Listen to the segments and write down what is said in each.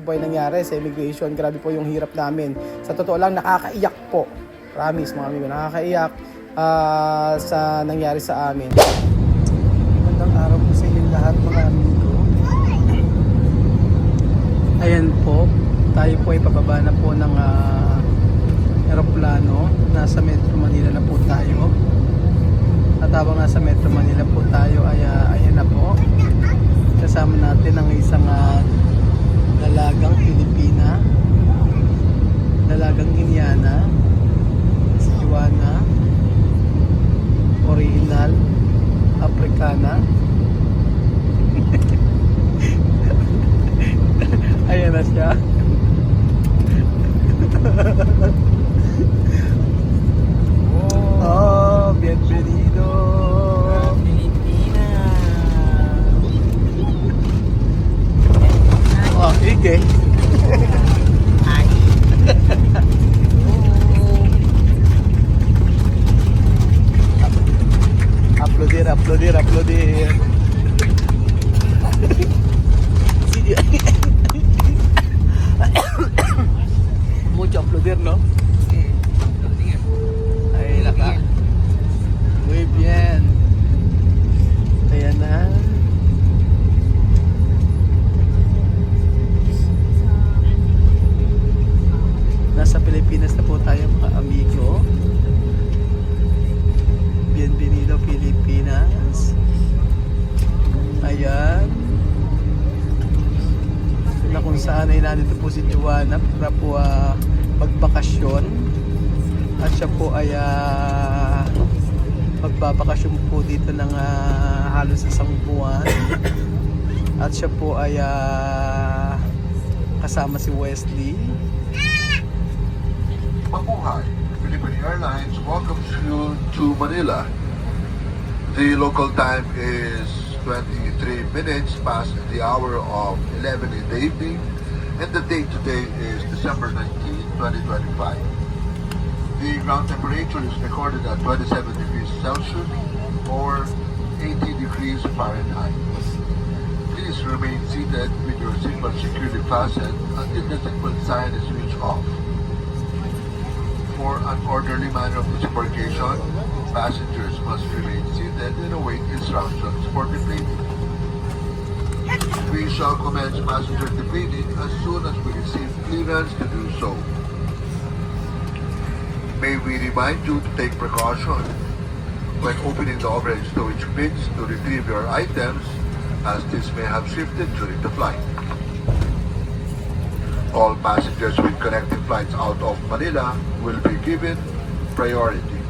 po ay nangyari sa immigration. Grabe po yung hirap namin. Sa totoo lang, nakakaiyak po. Promise mga amigo, nakakaiyak sa nangyari sa amin. Magandang araw po sa inyo lahat mga amigo. Ayan po, tayo po ay pababa na po ng aeroplano. Nasa Metro Manila na po tayo. At habang nasa Metro Manila po tayo ay ayan na po. Kasama natin ang isang dalagang Pilipina, dalagang Indiana, si Joanna, original, Africana. Ayan na siya. Oh, bienvenido. Oh, ike. Uploadir. Mucho uploadir, ¿no? Ahí la está. Muy bien. Ayan na. Nasa Pilipinas na po tayo mga amigo. Bienvenido Pilipinas. Ayan. Na kung saan ay nandito po si Joanna para po magbakasyon. At siya po ay magbabakasyon po dito ng halos isang buwan. At siya po ay kasama si Wesley. Mabuhay. Philippine Airlines welcomes you to Manila. The local time is 23 minutes past the hour of 11 in the evening, and the date today is December 19, 2025. The ground temperature is recorded at 27 degrees Celsius or 80 degrees Fahrenheit. Please remain seated with your seatbelt securely fastened until the seatbelt sign is switched off. For an orderly manner of disembarkation, passengers must remain seated and await instructions for deplaning. We shall commence passenger deplaning as soon as we receive clearance to do so. May we remind you to take precaution when opening the overhead storage bins to retrieve your items, as this may have shifted during the flight. All passengers with connecting flights out of Manila will be given priority.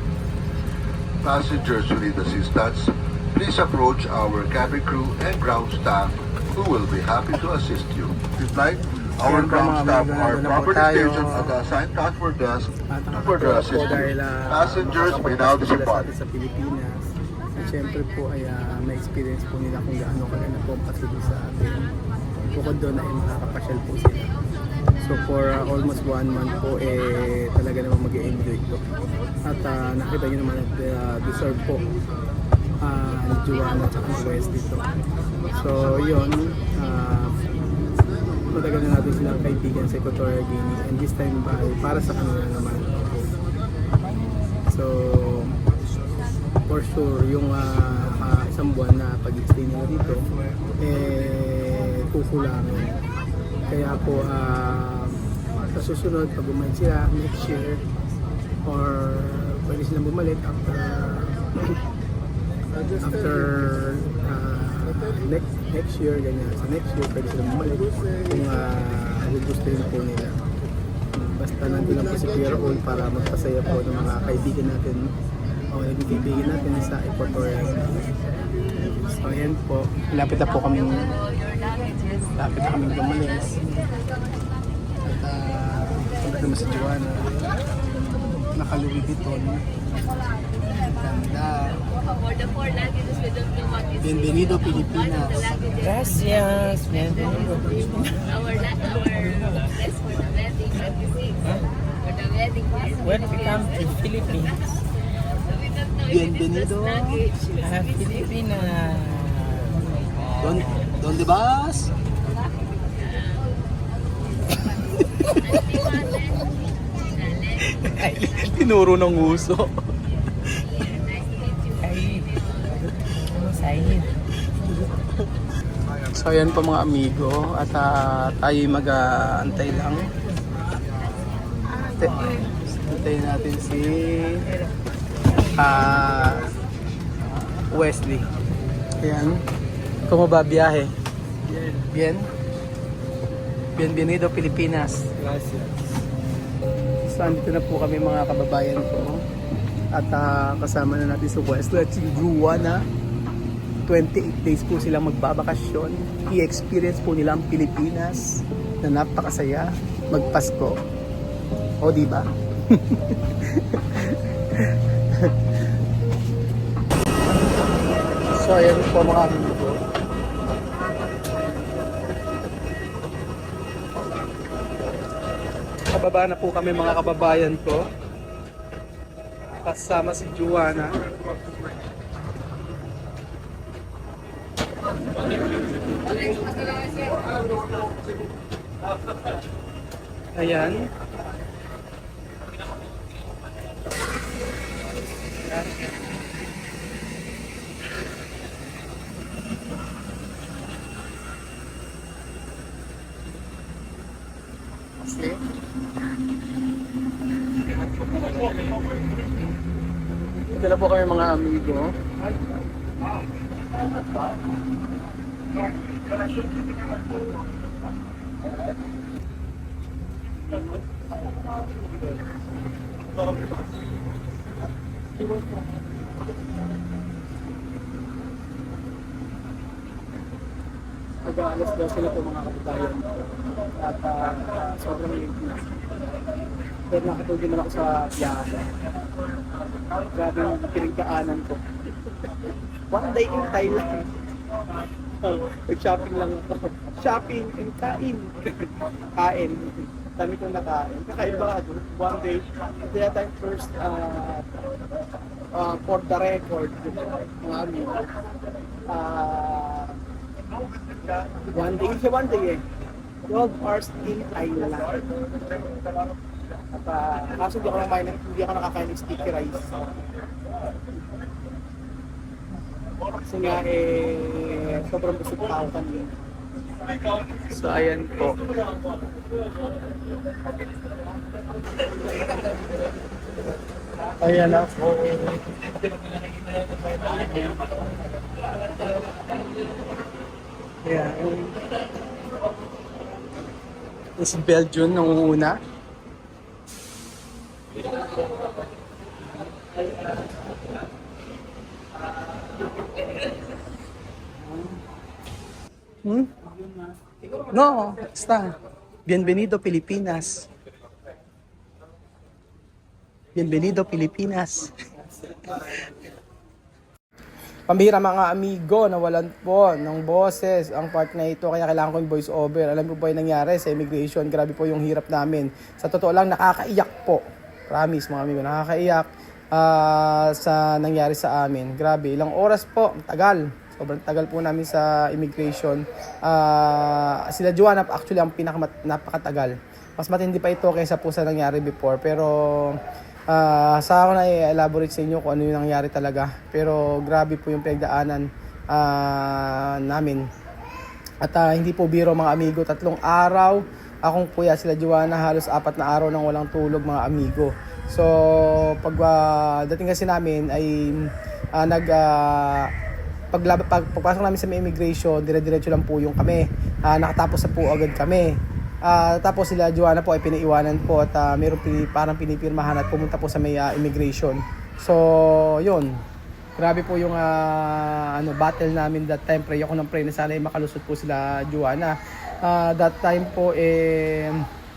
Passengers who need assistance, please approach our cabin crew and ground staff who will be happy to assist you. This flight, our ground staff are properly stationed at the assigned transfer desk to further assist you. Passengers may now disembark. Sa Pilipinas. At syempre po ay may experience po nila kung gaano kaganda po ang pasilyo sa atin. Bukod doon ay makakapasyal po sila. So for almost 1 month po talaga naman mag-enjoy ko. At nakita nyo naman at deserve po ni Joanna at ni West dito. So yun, matagal na natin silang kaibigan sa Equatorial Guinea, and this time ba para sa kanila naman. So for sure yung isang buwan na pag-stay nila dito kukulangin. Kaya po sa susunod pag bumalik sila next year, or pwede silang bumalik after next year, ganyan. Sa next year pwede silang bumalik kung gugustuhin po nila. Basta nandun lang po si Pierre Paul para magpasaya po ng mga kaibigan natin o naging kaibigan natin sa Equatorial. So ayan po, lapit na kaming gumalis. At naman si Joanna, naka-Louis Vuitton. Ganda. Bienvenido Pilipinas. Gracias. Bienvenido. Welcome to Philippines. Bienvenido a Pilipinas. ¿Dónde vas? Tinuro ng uso. Ay, Said. So ayan po mga amigo at tayo mag-aantay lang. Antayin natin si Wesley. Ayan. Kung mababiyahe. Bien. Bienvenido Pilipinas. Gracias. So andito na po kami mga kababayan ko. At kasama na natin si Wesley at si Juana. 28 days po silang magbabakasyon. I-experience po nila ang Pilipinas na napakasaya magpasko. O diba? So ayan po mga amigo. Kababa na po kami mga kababayan ko. Kasama si Juana. Ayan. Okay. Ito na po kami mga amigo. Mag-aalas daw sila po mga kapitayan. At sobrang late na. Pero nakatulog naman ako sa biyahe. Grabe yung pinagkaanan ko. One day in Thailand. Nag-shopping lang ako. Shopping and kain. Kain. Dami kong nakain. Kakaiba. One day. Kaya tayo first for the record. Mga amigo. One day eh. 12 hours in Thailand. At kaso hindi ako nakakain ng sticky rice. Kasi nga sobrang busog pa ako kanina. So ayan po. Ayan na po. Ayan. Si Belgium nung una. No, está. Bienvenido Pilipinas. Bienvenido Pilipinas. Pambihira mga amigo, nawalan po ng boses ang part na ito kaya kailangan ko yung voice over. Alam mo po yung nangyari sa immigration, grabe po yung hirap namin. Sa totoo lang, nakakaiyak po. Promise mga amigo, nakakaiyak sa nangyari sa amin. Grabe, ilang oras po, tagal. Sobrang tagal po namin sa immigration. Sila Juana actually ang napakatagal. Mas matindi pa ito kaysa po sa nangyari before. Pero sa ako na i-elaborate sa inyo kung ano yung nangyari talaga. Pero grabe po yung pinagdaanan namin. At hindi po biro mga amigo, 3 araw akong kuya sila Juana, halos 4 na araw nang walang tulog mga amigo. So pag dating kasi namin ay pagpasok namin sa immigration, dire-diretso lang po yung kami. Nakatapos na po agad kami. Tapos sila Juana po ay pinaiwanan po at mayroong parang pinipirmahan at pumunta po sa may immigration. So, yun. Grabe po yung battle namin that time. Pray ako ng pray na sana ay makalusot po sila Juana. That time po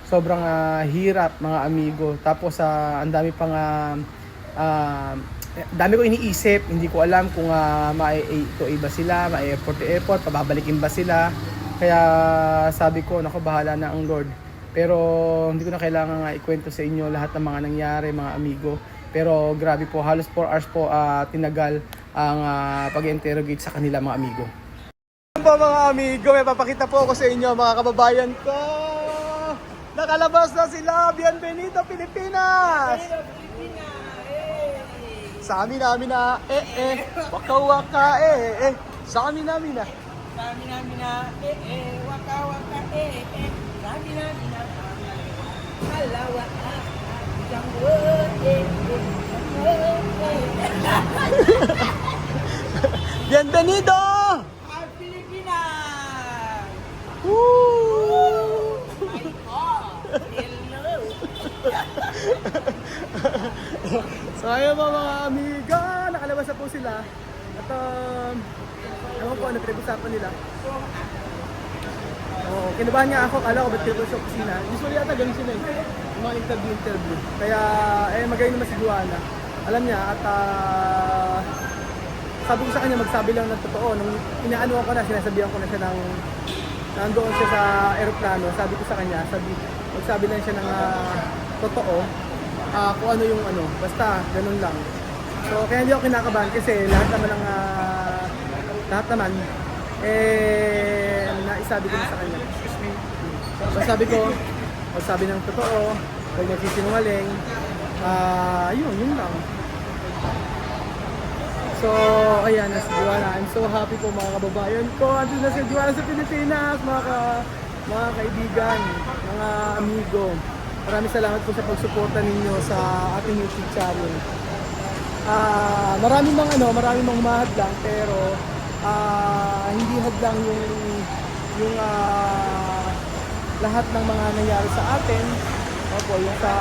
sobrang hirap mga amigo. Tapos ang dami pang dami ko iniisip, hindi ko alam kung ito ba sila, ma-airport to airport, pababalikin ba sila. Kaya sabi ko, nako bahala na ang Lord. Pero hindi ko na kailangan ikwento sa inyo lahat ng mga nangyari mga amigo. Pero grabe po, halos 4 hours po tinagal ang pag-interrogate sa kanila mga amigo. Po mga amigo, may papakita po ako sa inyo mga kababayan ko. Nakalabas na sila! Bienvenido Pilipinas! Sa amin namin na, waka waka, sa amin namin na. Kami namin na, waka waka, kami namin na, halawa, janggo, Bienvenido! ang Pilipinas! Woo! My God! Hello! So ayun po mga amiga, nakalabas na po sila. At ewan ko ano pinag-usapan nila. Oo, kinabahan nga ako, akala ko ba't pinag sa opisina. Usually yata ganun sila yung mga interview. Kaya magaling naman si Juana. Alam niya at sabi ko sa kanya magsabi lang ng totoo. Nung inaano ko na, sinasabihan ko na siya ng nandoon siya sa aeroplano. Sabi ko sa kanya, magsabi lang siya ng totoo. Kung ano yung ano, basta ganun lang. So kaya hindi ako kinakabahan kasi lahat naman naisabi ko na sa kanya. So sabi ko, magsabi ng totoo, huwag nagsisinungaling. Yun lang. So, ayan na si Juana. I'm so happy po mga kababayan ko. Andun na si Juana sa Pilipinas, mga kaibigan, mga amigo. Maraming salamat po sa pagsuporta ninyo sa ating YouTube channel. Maraming mga humahadlang pero hindi hadlang yung lahat ng mga nangyari sa atin. Opo, yung sa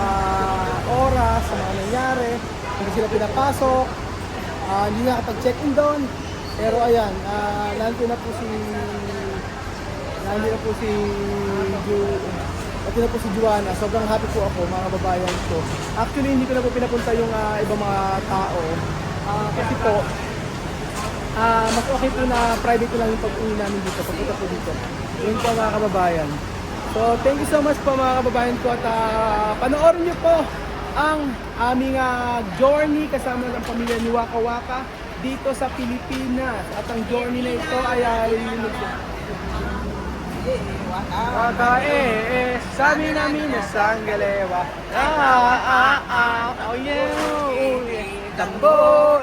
oras, sa mga nangyari, hindi sila pinapasok, hindi nakapag-check-in doon. Pero ayan, nandito na po si Juana. Sobrang happy po ako mga kababayan ko. Actually, hindi ko na po pinapunta yung ibang mga tao. Kasi po, mas okay po na private ko lang yung pag-uwi namin dito, pagpunta po dito. Yun po mga kababayan. So, thank you so much po mga kababayan ko at panoorin niyo po ang aming journey kasama ng pamilya ni Waka Waka dito sa Pilipinas. At ang journey na ito ay Waka sabi namin na sanggalewa. Oh yeah, tambo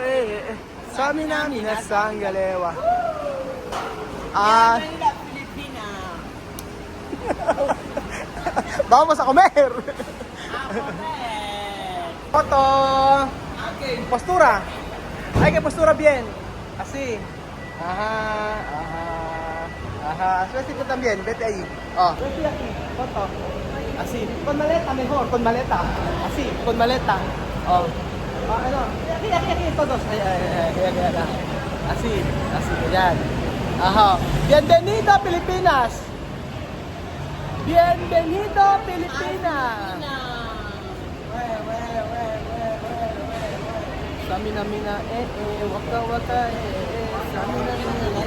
sabi namin na sanggalewa. Pilipinas! Vamos a comer. Foto. Okay. Postura. Hay que postura bien. Así. Ajá. Suerte tú también. Vete ahí. Vete aquí. Foto. Así. Con maleta mejor. Con maleta. Así. Con maleta. Aquí. Todos. Ay. Así. Yan. Ajá. Bienvenido a Pilipinas. Bienvenido a Pilipinas. Samina mina waka waka samina mina